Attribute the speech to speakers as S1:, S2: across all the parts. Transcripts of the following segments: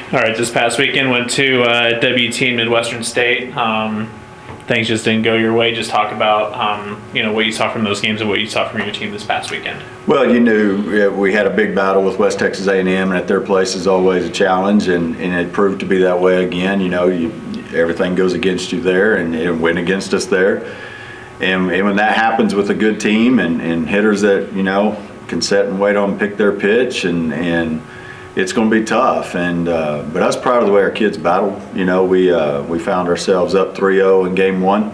S1: All right, this past weekend went to WT and Midwestern State. Things just didn't go your way. Just talk about what you saw from those games and what you saw from your team this past weekend.
S2: Well, you knew we had a big battle with West Texas A&M, and at their place is always a challenge, and it proved to be that way again. Everything goes against you there, and it went against us there. And when that happens with a good team and hitters that can sit and wait on and pick their pitch, and it's going to be tough. But I was proud of the way our kids battled. We found ourselves up 3-0 in game one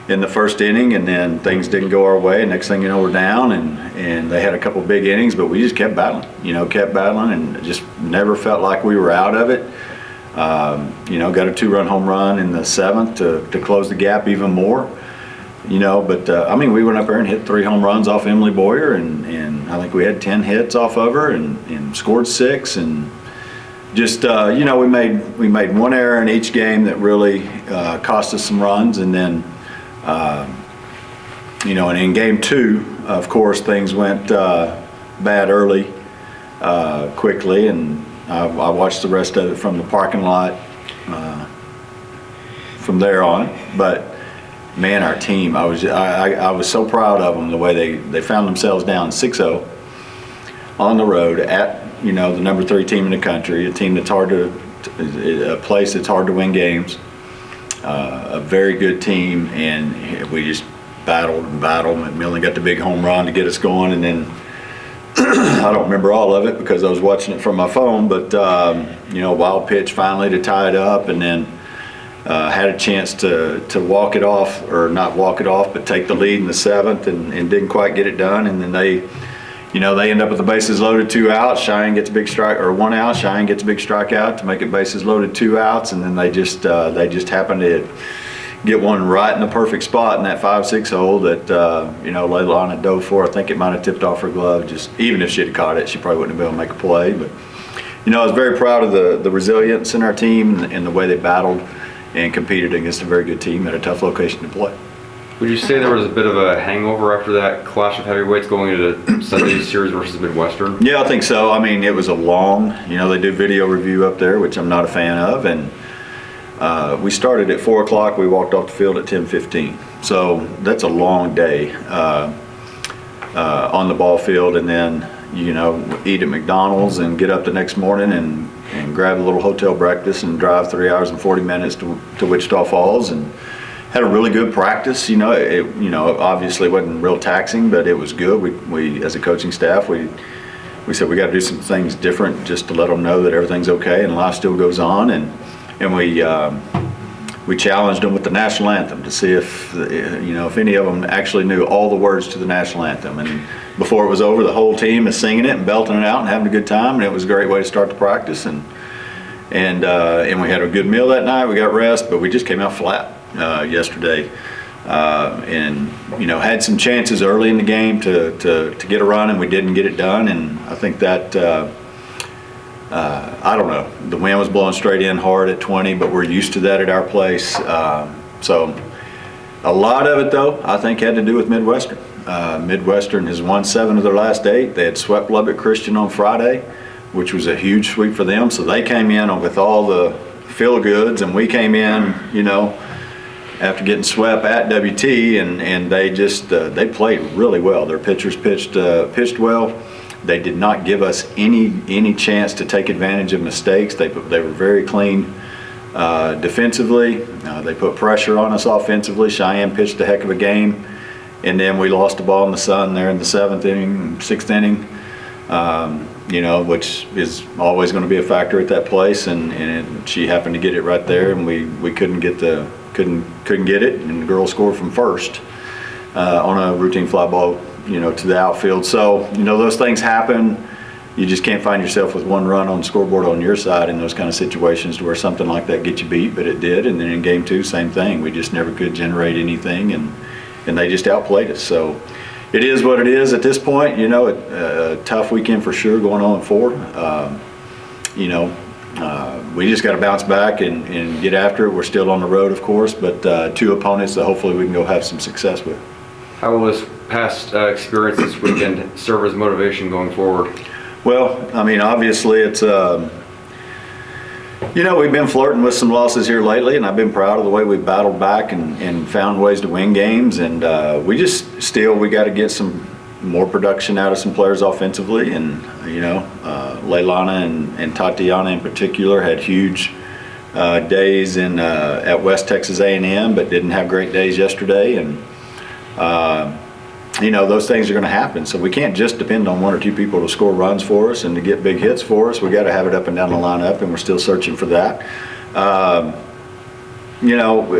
S2: in the first inning, and then things didn't go our way. Next thing you know, we're down, and they had a couple big innings, but we just kept battling. Kept battling, and just never felt like we were out of it. Got a 2-run home run in the seventh to close the gap even more. But we went up there and hit 3 home runs off Emily Boyer, and I think we had 10 hits off of her and scored 6, and just we made one error in each game that really cost us some runs, and then and in game 2, of course, things went bad early, quickly, and I watched the rest of it from the parking lot from there on, but. Man, our team, I was so proud of them, the way they found themselves down 6-0 on the road at the number 3 team in the country, a team that's a place that's hard to win games, a very good team, and we just battled and battled. McMillan got the big home run to get us going, and then I don't remember all of it because I was watching it from my phone, but wild pitch finally to tie it up, and then had a chance to walk it off, or not walk it off, but take the lead in the 7th, and didn't quite get it done. And then they end up with the bases loaded, 2 outs. Cheyenne gets a big strike, or 1 out. Cheyenne gets a big strikeout to make it bases loaded, 2 outs, and then they just happened to get one right in the perfect spot in that 5-6 hole that Leilani had dove for. I think it might have tipped off her glove. Just even if she had caught it, she probably wouldn't have been able to make a play. But I was very proud of the resilience in our team and the way they battled and competed against a very good team at a tough location to play.
S3: Would you say there was a bit of a hangover after that clash of heavyweights going into Sunday's series versus Midwestern?
S2: Yeah, I think so. It was a long, they do video review up there, which I'm not a fan of, and we started at 4 o'clock. We walked off the field at 10:15. So that's a long day on the ball field, and then eat at McDonald's and get up the next morning and grab a little hotel breakfast and drive 3 hours and 40 minutes to Wichita Falls, and had a really good practice. It obviously wasn't real taxing, but it was good. We as a coaching staff, we said we got to do some things different just to let them know that everything's okay and life still goes on, and we challenged them with the national anthem to see if any of them actually knew all the words to the national anthem. And before it was over, the whole team is singing it and belting it out and having a good time, and it was a great way to start the practice. And we had a good meal that night. We got rest, but we just came out flat yesterday, and had some chances early in the game to get a run, and we didn't get it done. And I think that I don't know. The wind was blowing straight in hard at 20, but we're used to that at our place. So a lot of it, though, I think had to do with Midwestern. Midwestern has won 7 of their last 8. They had swept Lubbock Christian on Friday, which was a huge sweep for them. So they came in with all the feel-goods, and we came in, after getting swept at WT, and they just they played really well. Their pitchers pitched well. They did not give us any chance to take advantage of mistakes. They were very clean defensively. They put pressure on us offensively. Cheyenne pitched a heck of a game, and then we lost the ball in the sun there in the 7th inning, 6th inning, which is always going to be a factor at that place. And she happened to get it right there, and we couldn't get it, and the girl scored from first on a routine fly ball to the outfield. So those things happen. You just can't find yourself with 1 run on the scoreboard on your side in those kind of situations to where something like that gets you beat, but it did. And then in game 2, same thing. We just never could generate anything, and they just outplayed us. So it is what it is at this point. A tough weekend for sure, going on 4. We just got to bounce back and get after it. We're still on the road, of course, but 2 opponents that hopefully we can go have some success with.
S3: How will this past experience this weekend serve as motivation going forward?
S2: Well, obviously it's You know, we've been flirting with some losses here lately, and I've been proud of the way we've battled back and found ways to win games. And we got to get some more production out of some players offensively. And, you know, Leilana and Tatiana in particular had huge days at West Texas A&M, but didn't have great days yesterday. And, you know, those things are going to happen. So we can't just depend on one or two people to score runs for us and to get big hits for us. We got to have it up and down the lineup, and we're still searching for that. You know,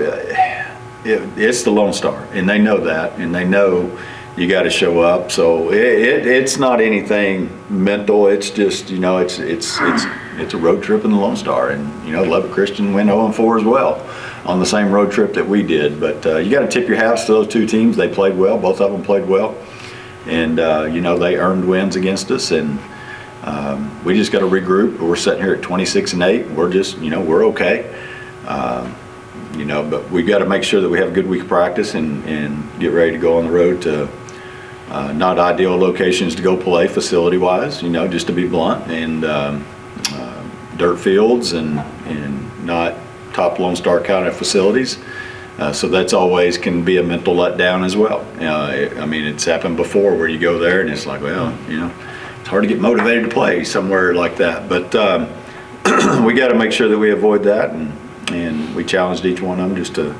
S2: it's the Lone Star, and they know that, and they know you got to show up. So it's not anything mental. It's just, you know, it's a road trip in the Lone Star, and you know, Lubbock Christian went 0-4 as well on the same road trip that we did. But you got to tip your hats to those two teams. They played well. Both of them played well, and you know, they earned wins against us. And we just got to regroup. We're sitting here at 26-8. We're just, you know, we're okay. You know, but we got to make sure that we have a good week of practice and get ready to go on the road to not ideal locations to go play facility-wise. You know, just to be blunt, and dirt fields and not top Lone Star County facilities. So that's always can be a mental letdown as well. I mean, it's happened before where you go there and it's like, well, you know, it's hard to get motivated to play somewhere like that. But we got to make sure that we avoid that, and we challenged each one of them just to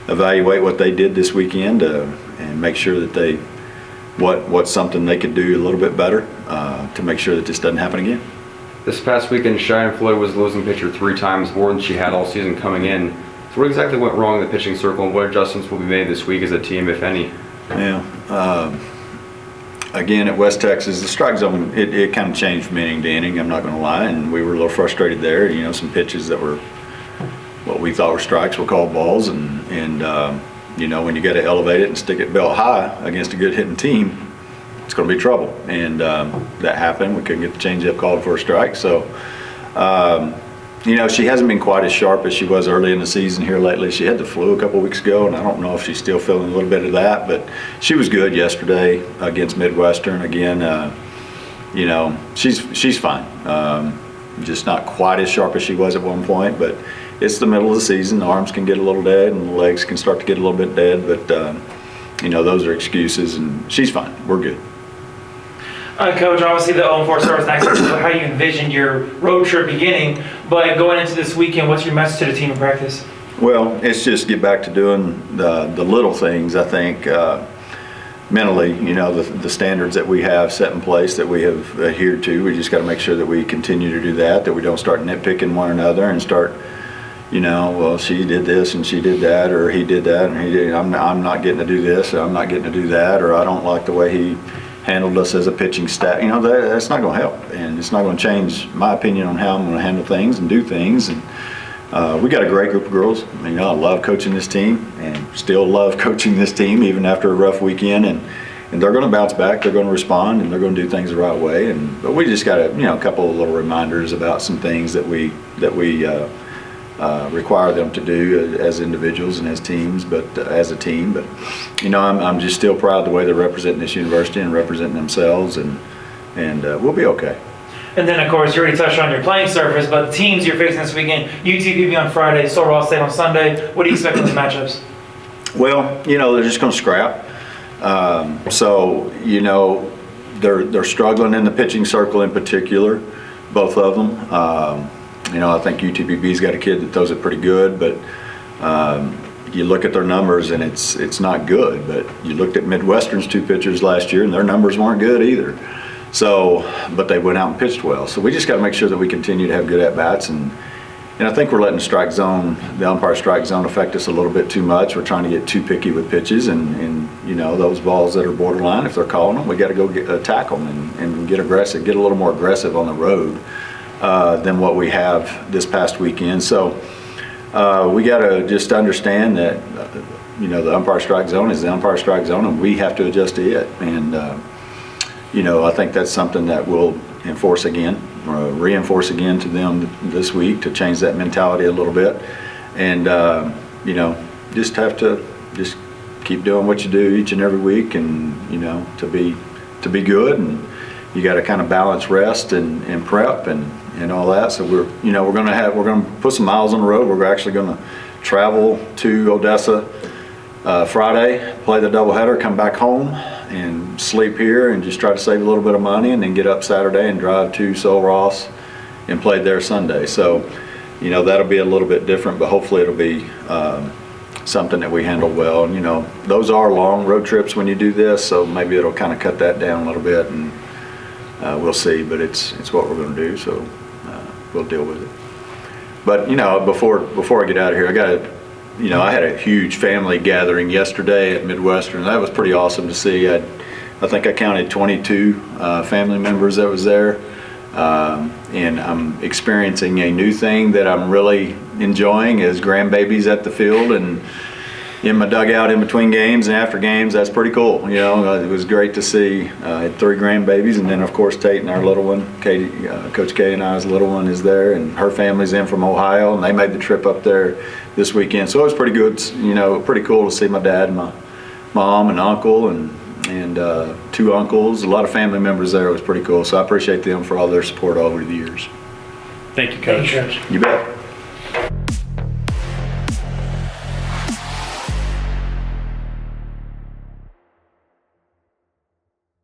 S2: evaluate what they did this weekend and make sure that what's something they could do a little bit better to make sure that this doesn't happen again.
S3: This past weekend, Cheyenne Floyd was the losing pitcher 3 times, more than she had all season coming in. So what exactly went wrong in the pitching circle, and what adjustments will be made this week as a team, if any?
S2: Yeah. Again, at West Texas, the strike zone, it kind of changed from inning to inning, I'm not going to lie, and we were a little frustrated there. You know, some pitches that were what we thought were strikes were called balls, and you know, when you got to elevate it and stick it belt high against a good hitting team, it's going to be trouble. And that happened. We couldn't get the changeup called for a strike. So, you know, she hasn't been quite as sharp as she was early in the season here lately. She had the flu a couple weeks ago, and I don't know if she's still feeling a little bit of that, but she was good yesterday against Midwestern. Again, you know, she's fine. Just not quite as sharp as she was at one point, but it's the middle of the season. The arms can get a little dead, and the legs can start to get a little bit dead, but you know, those are excuses, and she's fine. We're good.
S4: Coach, obviously the 0-4 start was nice for how you envisioned your road trip beginning, but going into this weekend, what's your message to the team in practice?
S2: Well, it's just get back to doing the little things, I think, mentally, you know, the standards that we have set in place that we have adhered to. We just got to make sure that we continue to do that we don't start nitpicking one another and start, you know, well, she did this and she did that, or he did that and he did, I'm not getting to do this, or I'm not getting to do that, or I don't like the way he handled us as a pitching staff. You know, that's not going to help, and it's not going to change my opinion on how I'm going to handle things and do things. And we got a great group of girls. You know, I love coaching this team and still love coaching this team even after a rough weekend, and they're going to bounce back, they're going to respond, and they're going to do things the right way. But we just got a couple of little reminders about some things that we require them to do as individuals and as teams, but as a team. But you know, I'm just still proud of the way they're representing this university and representing themselves, and we'll be okay.
S4: And then, of course, you already touched on your playing surface, but the teams you're facing this weekend, UTPB on Friday, Sul State on Sunday. What do you expect from those matchups? Well,
S2: you know, they're just going to scrap. So, you know, they're struggling in the pitching circle in particular, both of them. You know, I think UTPB's got a kid that throws it pretty good, but you look at their numbers and it's not good. But you looked at Midwestern's 2 pitchers last year and their numbers weren't good either. So, but they went out and pitched well. So we just got to make sure that we continue to have good at-bats. And I think we're letting the umpire strike zone affect us a little bit too much. We're trying to get too picky with pitches, and you know, those balls that are borderline, if they're calling them, we got to go attack them and get aggressive, get a little more aggressive on the road than what we have this past weekend. So we got to just understand that you know, the umpire strike zone is the umpire strike zone, and we have to adjust to it. And you know, I think that's something that we'll reinforce again to them this week to change that mentality a little bit. And you know, just have to just keep doing what you do each and every week, and you know, to be good. And you got to kind of balance rest and prep, and and all that. So we're going to put some miles on the road. We're actually going to travel to Odessa Friday, play the doubleheader, come back home and sleep here and just try to save a little bit of money, and then get up Saturday and drive to Sul Ross and play there Sunday. So, that'll be a little bit different, but hopefully it'll be something that we handle well. And, those are long road trips when you do this, so maybe it'll kind of cut that down a little bit, and we'll see. But it's what we're going to do, so we'll deal with it. But, before I get out of here, I had a huge family gathering yesterday at Midwestern. That was pretty awesome to see. I think I counted 22 family members that was there. And I'm experiencing a new thing that I'm really enjoying, is grandbabies at the field and in my dugout in between games and after games. That's pretty cool. It was great to see. I had 3 grandbabies, and then of course Tate and our little one, Katie, Coach K and I's little one is there, and her family's in from Ohio, and they made the trip up there this weekend. So it was pretty good, pretty cool to see my dad and my mom and uncle and 2 uncles, a lot of family members there. It was pretty cool. So I appreciate them for all their support over the years.
S1: Thank you, Coach.
S4: Thank you, Coach.
S2: You bet.